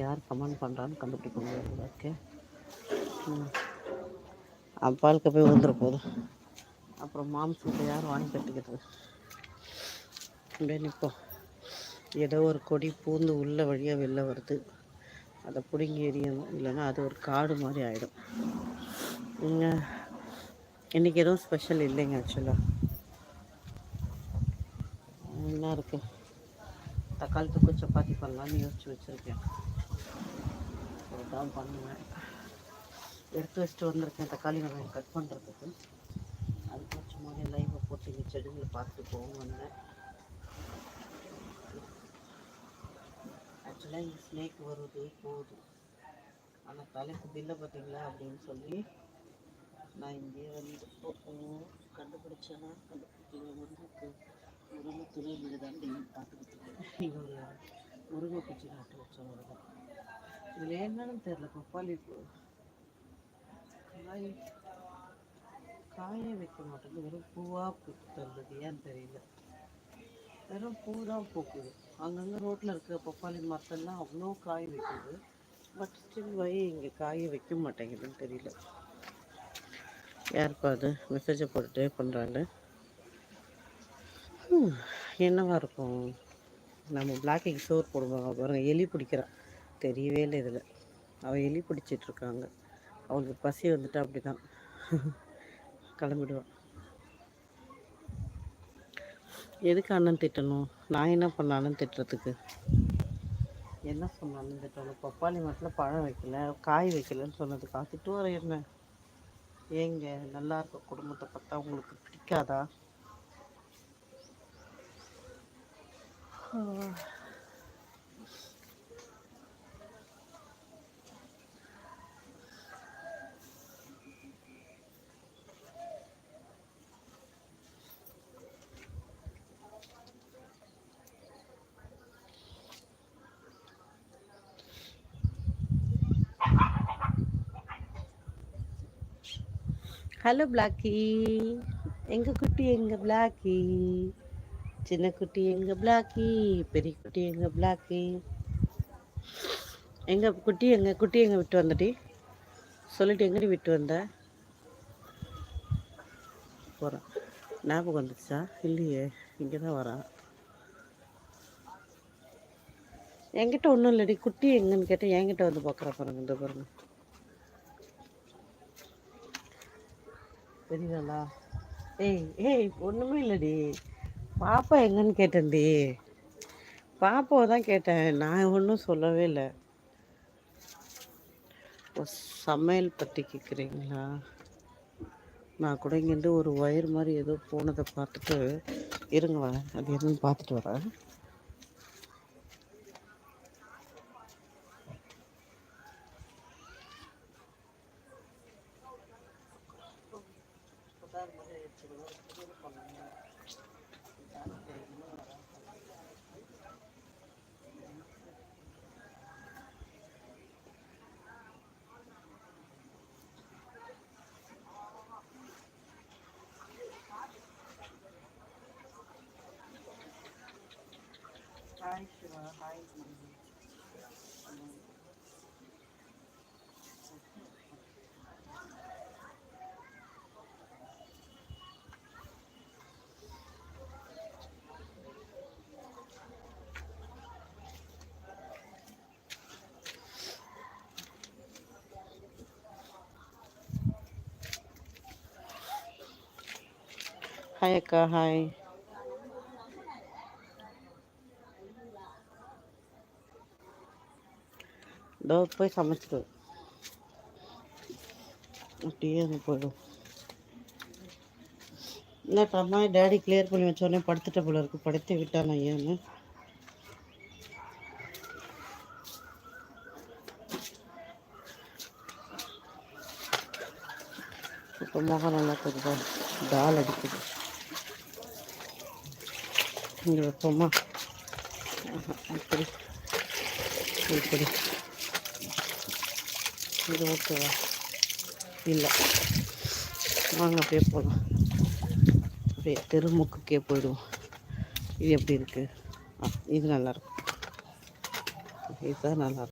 யார் கமெண்ட் பண்ணுறான்னு கண்டுபிடிக்க முடியாது. ஓகே, அப்பாளுக்கு போய் வந்துட போதும். அப்புறம் மாம்சத்தை யார் வாங்கி கட்டிக்கிறது? அப்படியே நிற்போம். ஏதோ ஒரு கொடி பூந்து உள்ள வழியாக வெளில வருது, அதை பிடுங்கி எறியணும், இல்லைன்னா அது ஒரு காடு மாதிரி ஆகிடும். இன்றைக்கி எதுவும் ஸ்பெஷல் இல்லைங்க. ஆக்சுவலாக என்ன இருக்குது, தக்காளி தொக்கு சப்பாத்தி பண்ணலான்னு யோசிச்சு வச்சுருக்கேன். அதுதான் பண்ணுவேன். எடுத்து வச்சுட்டு வந்திருக்கேன் தக்காளி வெங்காயம் கட் பண்ணுறதுக்கு. அதுக்கு சும்மா லைவை போட்டு இங்கே செடிகளை பார்த்துட்டு போகும் வந்தேன். ஆக்சுவலாக இங்கே ஸ்னேக் வருது போகுது, ஆனால் தலைக்கு பில்லை பார்த்தீங்களா அப்படின்னு சொல்லி நான் இங்கே வந்து கண்டுபிடிச்சேன்னா முருங்கை துணை வீடுதான் பார்த்துக்கிட்டு இருக்கேன். இவங்க முருங்கை பிச்சு நட்டு வச்சவங்க தான். இதில் என்னன்னு தெரியல, பப்பாளி காயே வைக்க மாட்டேங்குது, வெறும் பூவாக பூத்து தருது. ஏன்னு தெரியல, வெறும் பூ தான் பூக்குது. அங்கங்கே ரோட்டில் இருக்கிற பப்பாளி மரத்தெல்லாம் அவ்வளோ காய் வைக்குது, பட் ஸ்டில் இங்கே காய வைக்க மாட்டேங்குதுன்னு தெரியல. யாருப்பா அது மெசேஜை போட்டுட்டே பண்ணுறாங்க? என்னவா இருக்கும்? நம்ம பிளாக்கிங் சோறு போடுவாங்க பாருங்கள், எலி பிடிக்கிறான். தெரியவே இல்லை இதில். அவள் எலி பிடிச்சிட்ருக்காங்க. அவளுக்கு பசி வந்துட்டு அப்படி தான் கிளம்பிடுவான். எதுக்கு அண்ணன் திட்டணும்? நான் என்ன பண்ணாலும் திட்டுறதுக்கு? என்ன சொன்னாலும் திட்டணும். பப்பாளி மரத்தில் பழம் வைக்கல, காய் வைக்கலன்னு சொன்னதுக்காக திட்டு வர என்ன? ஏங்க நல்லா இருக்க குடும்பத்தை பார்த்தா உங்களுக்கு பிடிக்காதா? ஹலோ பிளாக்கி, எங்கள் குட்டி எங்கள் பிளாக்கி, சின்ன குட்டி எங்கள் பிளாக்கி, பெரிய குட்டி எங்கள் பிளாக்கி. எங்கள் குட்டி எங்கே விட்டு வந்தடி சொல்லிட்டு எங்கடி விட்டு வந்த? போகிறான். ஞாபகம் வந்துச்சா? இல்லையே, இங்கே தான் வரான். என்கிட்ட ஒன்றும் இல்லடி, குட்டி எங்கன்னு கேட்டேன், என்கிட்ட வந்து பார்க்குற பாருங்க. இந்த பாருங்க, தெரியுங்களா? ஏய் ஒன்றுமே இல்லடி, பாப்பா எங்கன்னு கேட்டேன்டி. பாப்பாவை தான் கேட்டேன், நான் ஒன்றும் சொல்லவே இல்லை. சமையல் பற்றி கேட்குறீங்களா? நான் கூட இங்கேருந்து ஒரு ஒயர் மாதிரி ஏதோ போனதை பார்த்துட்டு இருங்க வரேன், அது எதுவும் பார்த்துட்டு வரேன். Hi Shiva, hi. Hi Akka, hi. இதோ போய் சமைச்சிட்டு அப்படியே அங்கே போயிடும். என்ன அம்மா டேடி கிளியர் பண்ணி வச்சோடனே படுத்துட்ட போல இருக்கு, படுத்து விட்டானா ஏன்னு? இப்போ முகம் நல்லா தெரியுதா? டால் அடிக்குது. இங்கே வைப்போமா? அப்படி இப்படி இது ஓகேவா? இல்லை, வாங்க அப்படியே போகலாம். அப்படியே தெருமுக்குக்கே போயிடுவோம். இது எப்படி இருக்குது? இது நல்லாயிருக்கும், இதுதான் நல்லாயிருக்கும்.